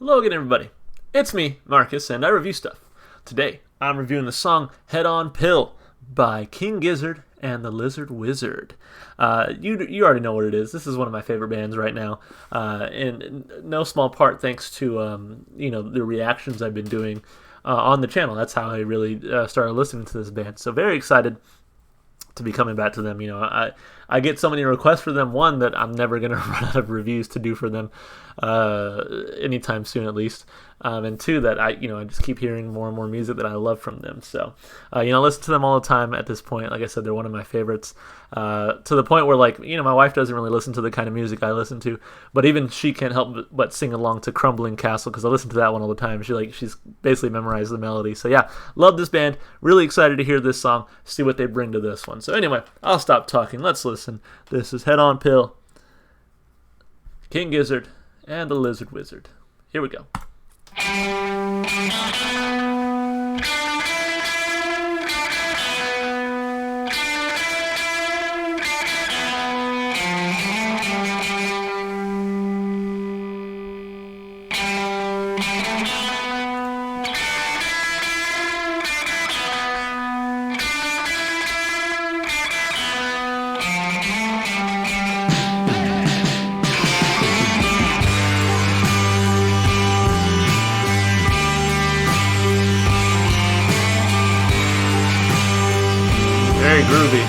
Hello again, everybody. It's me, Marcus, and I review stuff. Today, I'm reviewing the song Head On Pill by King Gizzard and the Lizard Wizard. You already know what it is. This is one of my favorite bands right now, in no small part thanks to the reactions I've been doing on the channel. That's how I really started listening to this band. So very excited to be coming back to them. I get so many requests for them, one, that I'm never going to run out of reviews to do for them anytime soon, at least, and two, that I just keep hearing more and more music that I love from them. So I listen to them all the time at this point. Like I said, they're one of my favorites, to the point where, my wife doesn't really listen to the kind of music I listen to, but even she can't help but sing along to Crumbling Castle, because I listen to that one all the time. She's basically memorized the melody. So yeah, love this band. Really excited to hear this song, see what they bring to this one. So anyway, I'll stop talking. Let's listen. This is Head On Pill, King Gizzard and the Lizard Wizard. Here we go. Very groovy.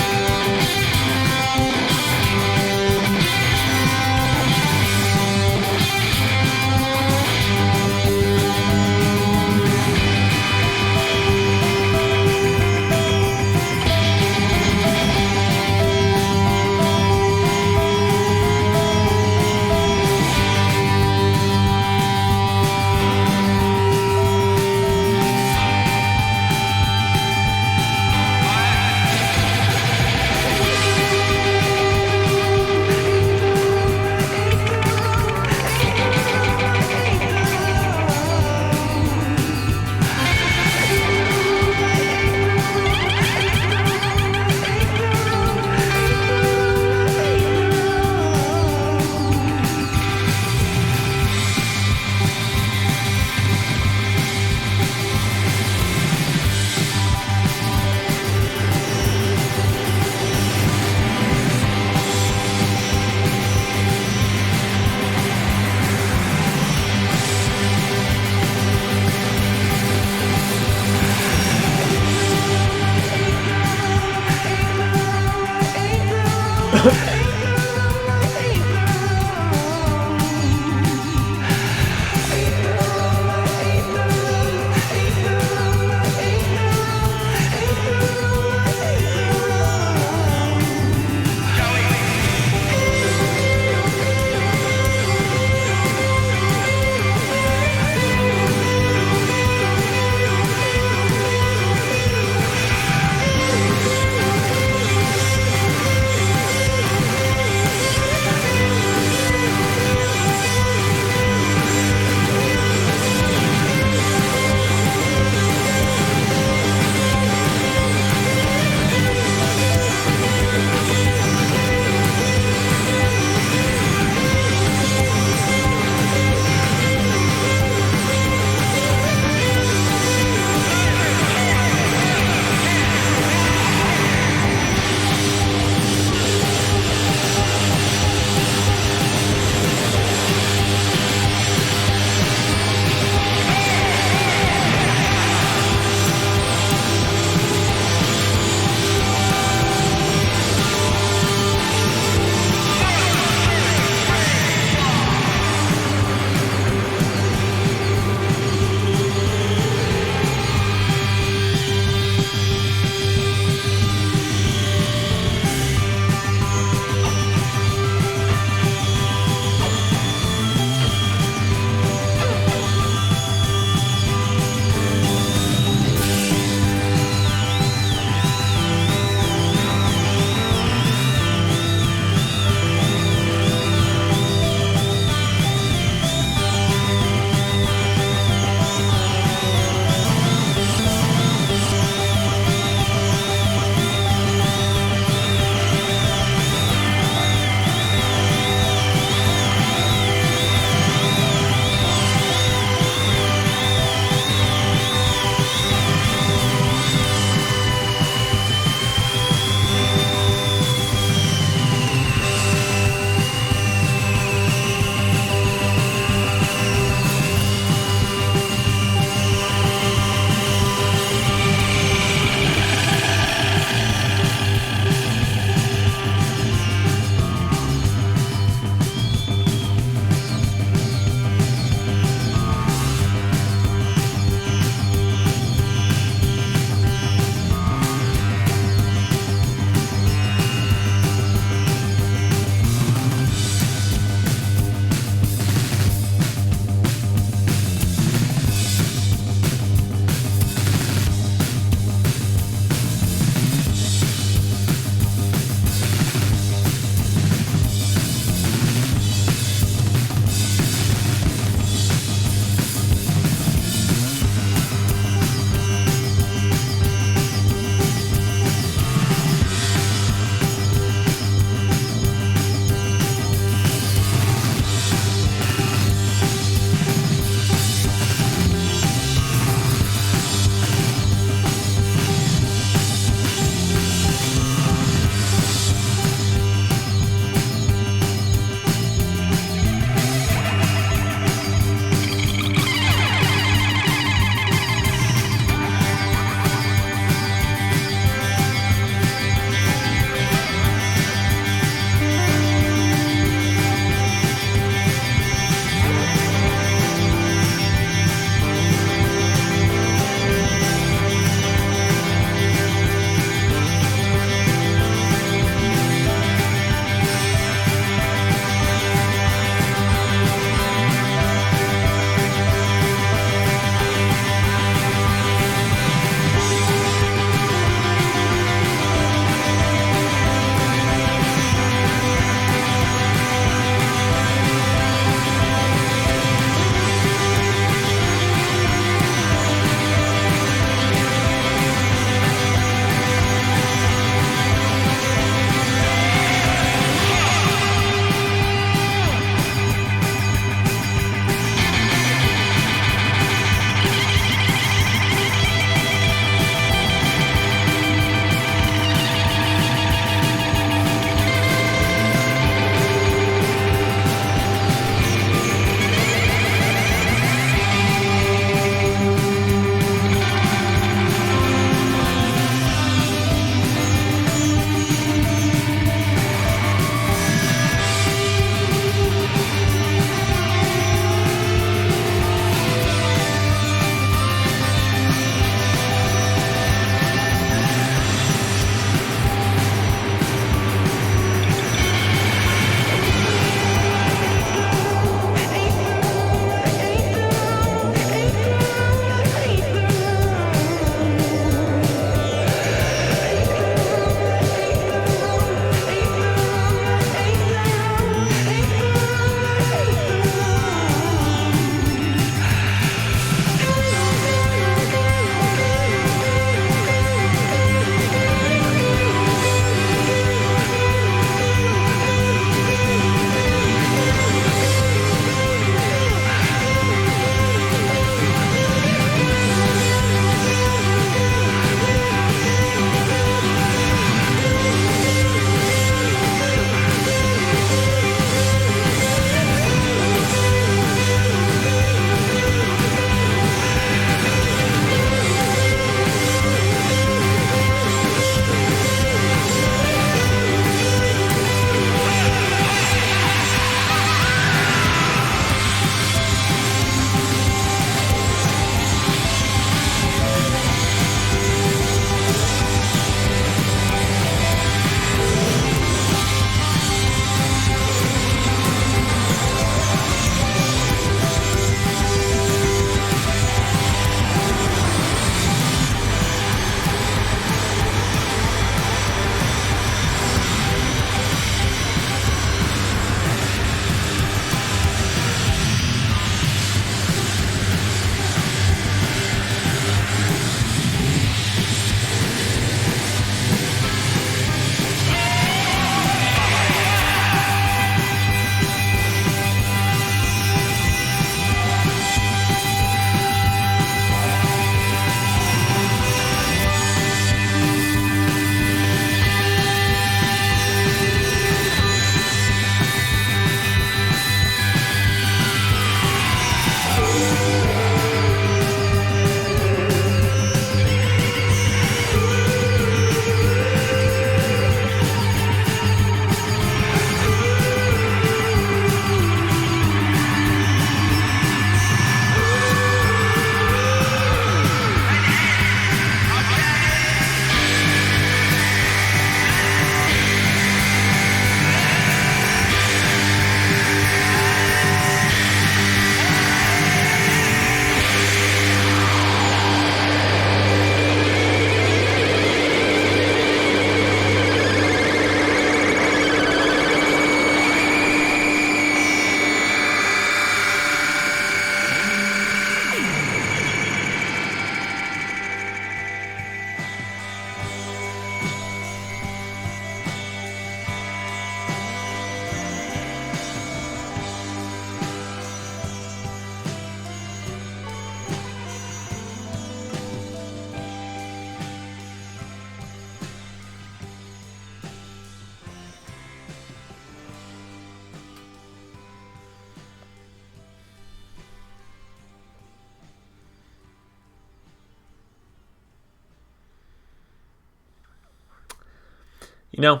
You know,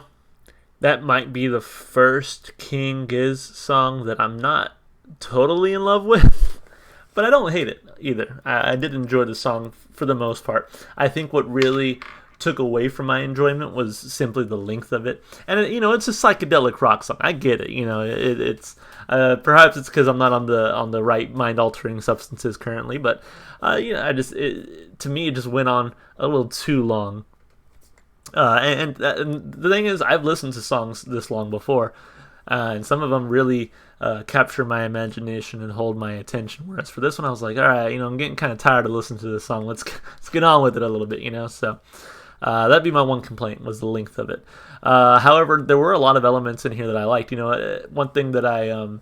that might be the first King Giz song that I'm not totally in love with, but I don't hate it either. I did enjoy the song for the most part. I think what really took away from my enjoyment was simply the length of it. And it's a psychedelic rock song. I get it. It's perhaps it's because I'm not on the right mind altering substances currently, but to me it just went on a little too long. And the thing is, I've listened to songs this long before, and some of them really capture my imagination and hold my attention. Whereas for this one, I was like, all right, I'm getting kind of tired of listening to this song. Let's get on with it a little bit, So that'd be my one complaint, was the length of it. However, there were a lot of elements in here that I liked. One thing that I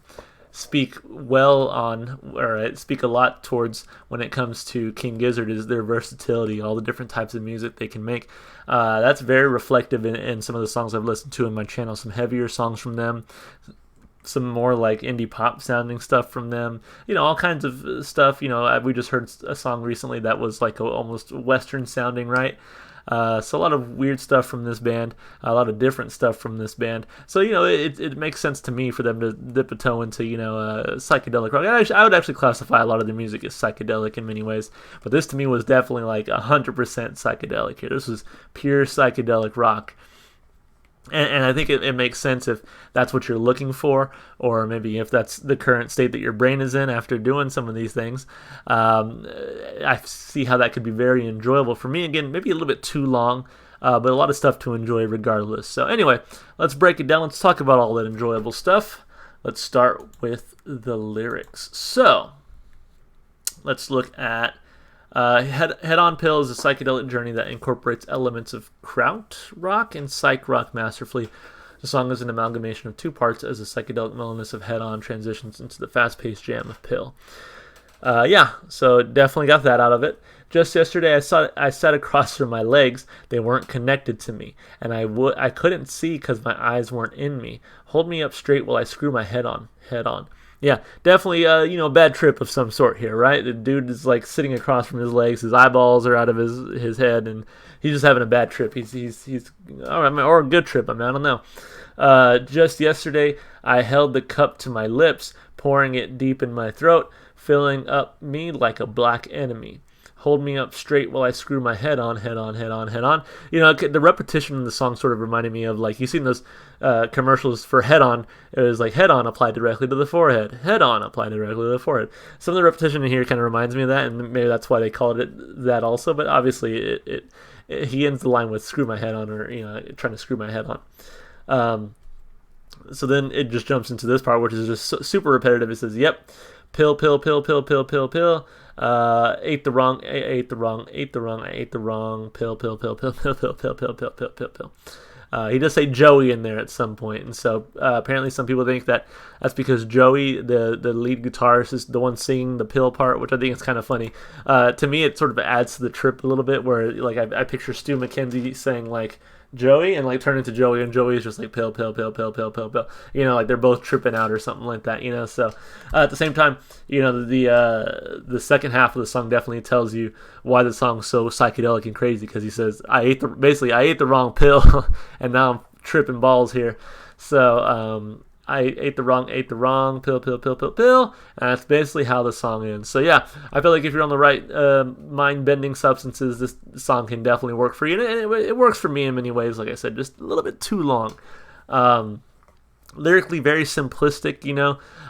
speak well on, or I speak a lot towards when it comes to King Gizzard, is their versatility, all the different types of music they can make. That's very reflective in some of the songs I've listened to in my channel. Some heavier songs from them, some more like indie pop sounding stuff from them, all kinds of stuff. We just heard a song recently that was like almost Western sounding, right? So a lot of weird stuff from this band, a lot of different stuff from this band. So, it makes sense to me for them to dip a toe into, psychedelic rock. I would actually classify a lot of their music as psychedelic in many ways, but this to me was definitely like 100% psychedelic here. This was pure psychedelic rock. And I think it makes sense if that's what you're looking for, or maybe if that's the current state that your brain is in after doing some of these things. I see how that could be very enjoyable. For me, again, maybe a little bit too long, but a lot of stuff to enjoy regardless. So anyway, let's break it down. Let's talk about all that enjoyable stuff. Let's start with the lyrics. So let's look at Head On Pill is a psychedelic journey that incorporates elements of krautrock and psych rock masterfully. The song is an amalgamation of two parts as the psychedelic mellowness of Head On transitions into the fast-paced jam of Pill. So definitely got that out of it. Just yesterday, I sat across from my legs. They weren't connected to me, and I couldn't see because my eyes weren't in me. Hold me up straight while I screw my head on. Yeah, definitely, bad trip of some sort here, right? The dude is like sitting across from his legs, his eyeballs are out of his head, and he's just having a bad trip. He's or a good trip. I don't know. Just yesterday, I held the cup to my lips, pouring it deep in my throat, filling up me like a black enemy. Hold me up straight while I screw my head on. The repetition in the song sort of reminded me of, like, you've seen those commercials for Head On. It was like, head on applied directly to the forehead. Head on applied directly to the forehead. Some of the repetition in here kind of reminds me of that, and maybe that's why they called it that also. But obviously, he ends the line with screw my head on, or, trying to screw my head on. So then it just jumps into this part, which is just super repetitive. It says, yep, pill, pill, pill, pill, pill, pill, pill. Ate the wrong, pill, pill, pill, pill, pill, pill, pill, pill, pill, pill, pill, pill. He does say Joey in there at some point, and so apparently some people think that's because Joey, the lead guitarist, is the one singing the pill part, which I think is kind of funny. To me, it sort of adds to the trip a little bit, where like I picture Stu McKenzie saying like Joey and like turn into Joey, and Joey is just like pill, pill, pill, pill, pill, pill, pill. Like they're both tripping out or something like that. So at the same time, the second half of the song definitely tells you why the song's so psychedelic and crazy, because he says I ate the wrong pill and now I'm tripping balls here. So I ate the wrong pill, pill, pill, pill, pill, and that's basically how the song ends. So yeah, I feel like if you're on the right mind-bending substances, this song can definitely work for you, and it works for me in many ways. Like I said, just a little bit too long. Lyrically, very simplistic.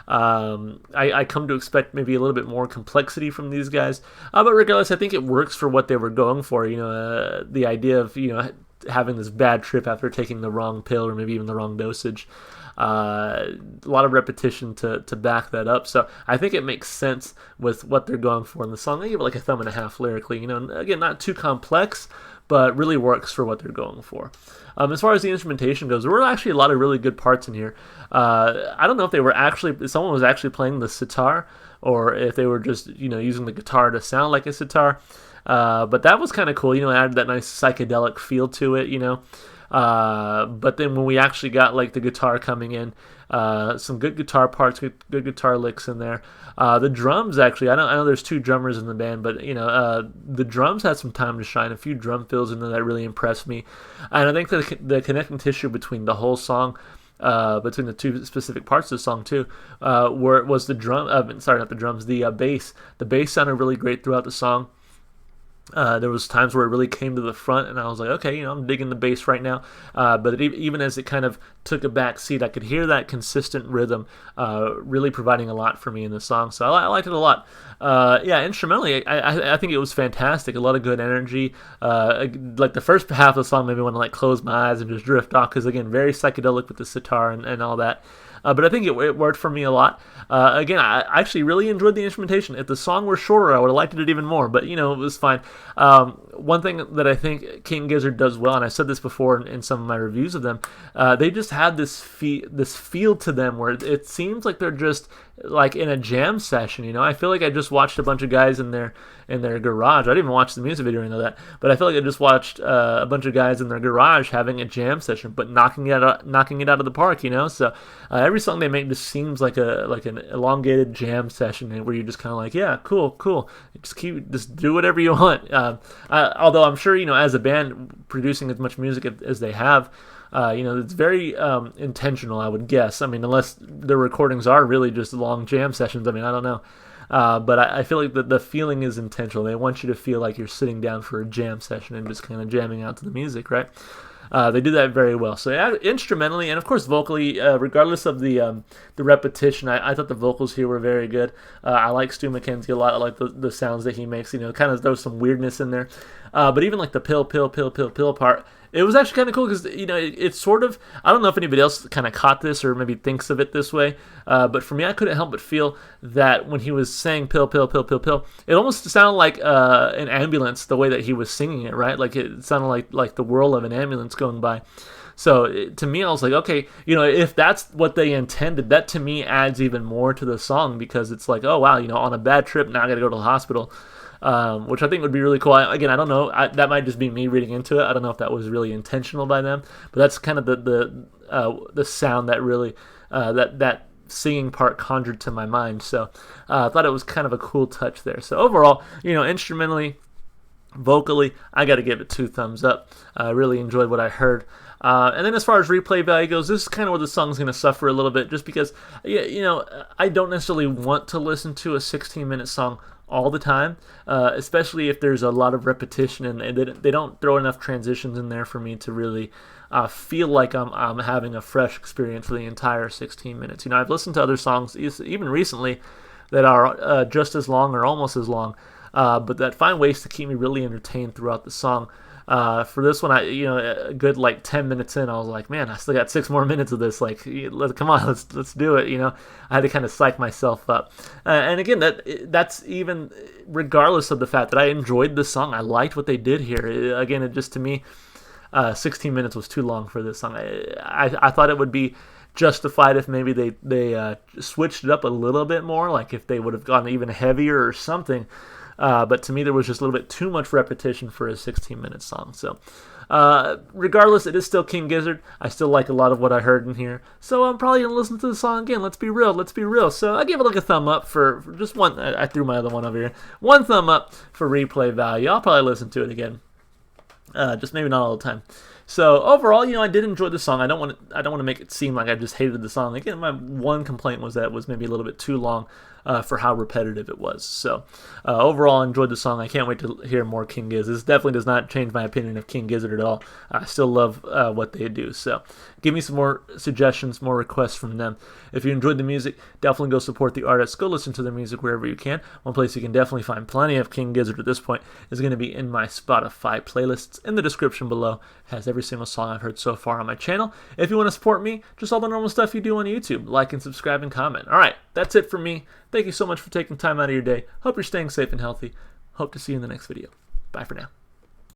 I come to expect maybe a little bit more complexity from these guys, but regardless, I think it works for what they were going for. The idea of having this bad trip after taking the wrong pill, or maybe even the wrong dosage. A lot of repetition to back that up, so I think it makes sense with what they're going for in the song. I give it like a 3.5 lyrically. Again, not too complex, but really works for what they're going for. As far as the instrumentation goes, there were actually a lot of really good parts in here. I don't know if someone was actually playing the sitar, or if they were just using the guitar to sound like a sitar. But that was kind of cool. It added that nice psychedelic feel to it. But then when we actually got like the guitar coming in, Some good guitar parts, good guitar licks in there. The drums, actually, I know there's two drummers in the band, but the drums had some time to shine. A few drum fills in there that really impressed me, and I think the connecting tissue between the whole song, between the two specific parts of the song too, where it was the drum. Sorry, not the drums. The bass. The bass sounded really great throughout the song. There was times where it really came to the front, and I was like, okay, I'm digging the bass right now. But even as it kind of took a back seat, I could hear that consistent rhythm really providing a lot for me in the song. So I liked it a lot. Instrumentally, I think it was fantastic. A lot of good energy. Like the first half of the song made me want to close my eyes and just drift off, because again, very psychedelic with the sitar and all that. But I think it worked for me a lot. Again, I actually really enjoyed the instrumentation. If the song were shorter, I would have liked it even more, but it was fine. One thing that I think King Gizzard does well, and I said this before in some of my reviews of them, they just have this feel to them where it seems like they're just like in a jam session. I feel like I just watched a bunch of guys in their garage. I didn't even watch the music video or any of that, but I feel like I just watched a bunch of guys in their garage having a jam session, but knocking it out of the park. So every song they make just seems like an elongated jam session where you're just kind of like, yeah, cool, just do whatever you want. Although I'm sure as a band producing as much music as they have, it's very intentional, I would guess. Unless the recordings are really just long jam sessions. I don't know. But I feel like the feeling is intentional. They want you to feel like you're sitting down for a jam session and just kind of jamming out to the music, right? They do that very well. So yeah, instrumentally and of course vocally, regardless of the repetition, I thought the vocals here were very good. I like Stu McKenzie a lot. I like the sounds that he makes. Kind of throws some weirdness in there. But even like the pill part, it was actually kind of cool because it's sort of, I don't know if anybody else kind of caught this or maybe thinks of it this way, but for me, I couldn't help but feel that when he was saying pill, it almost sounded like an ambulance, the way that he was singing it, right? Like it sounded like the whirl of an ambulance going by. So to me, I was like, okay, if that's what they intended, that to me adds even more to the song, because it's like, oh wow, on a bad trip, now I got to go to the hospital. Which I think would be really cool. Again, I don't know. That might just be me reading into it. I don't know if that was really intentional by them, but that's kind of the sound that really that singing part conjured to my mind. So I thought it was kind of a cool touch there. So overall, instrumentally, vocally, I got to give it 2 thumbs up. I really enjoyed what I heard. And then as far as replay value goes, this is kind of where the song's going to suffer a little bit, just because, I don't necessarily want to listen to a 16-minute song all the time, especially if there's a lot of repetition and they don't throw enough transitions in there for me to really feel like I'm having a fresh experience for the entire 16 minutes. I've listened to other songs, even recently, that are just as long or almost as long, but that find ways to keep me really entertained throughout the song. For this one, a good 10 minutes in, I was like, man, I still got 6 more minutes of this. Come on, let's do it. I had to kind of psych myself up. And again, that's even regardless of the fact that I enjoyed the song. I liked what they did here. It just, to me, 16 minutes was too long for this song. I thought it would be justified if maybe they switched it up a little bit more, like if they would have gone even heavier or something. But to me, there was just a little bit too much repetition for a 16-minute song. So regardless, it is still King Gizzard. I still like a lot of what I heard in here. So I'm probably going to listen to the song again. Let's be real. So I give it a thumb up for just one. I threw my other one over here. 1 thumb up for replay value. I'll probably listen to it again. Just maybe not all the time. So overall, I did enjoy the song. I don't want to make it seem like I just hated the song. Again, my one complaint was that it was maybe a little bit too long for how repetitive it was. So overall, I enjoyed the song. I can't wait to hear more King Gizzard. This definitely does not change my opinion of King Gizzard at all. I still love what they do. So give me some more suggestions, more requests from them. If you enjoyed the music, definitely go support the artists. Go listen to their music wherever you can. One place you can definitely find plenty of King Gizzard at this point is going to be in my Spotify playlists. In the description below has every single song I've heard so far on my channel. If you want to support me, just all the normal stuff you do on YouTube. Like and subscribe and comment. All right, that's it for me. Thank you so much for taking time out of your day. Hope you're staying safe and healthy. Hope to see you in the next video. Bye for now.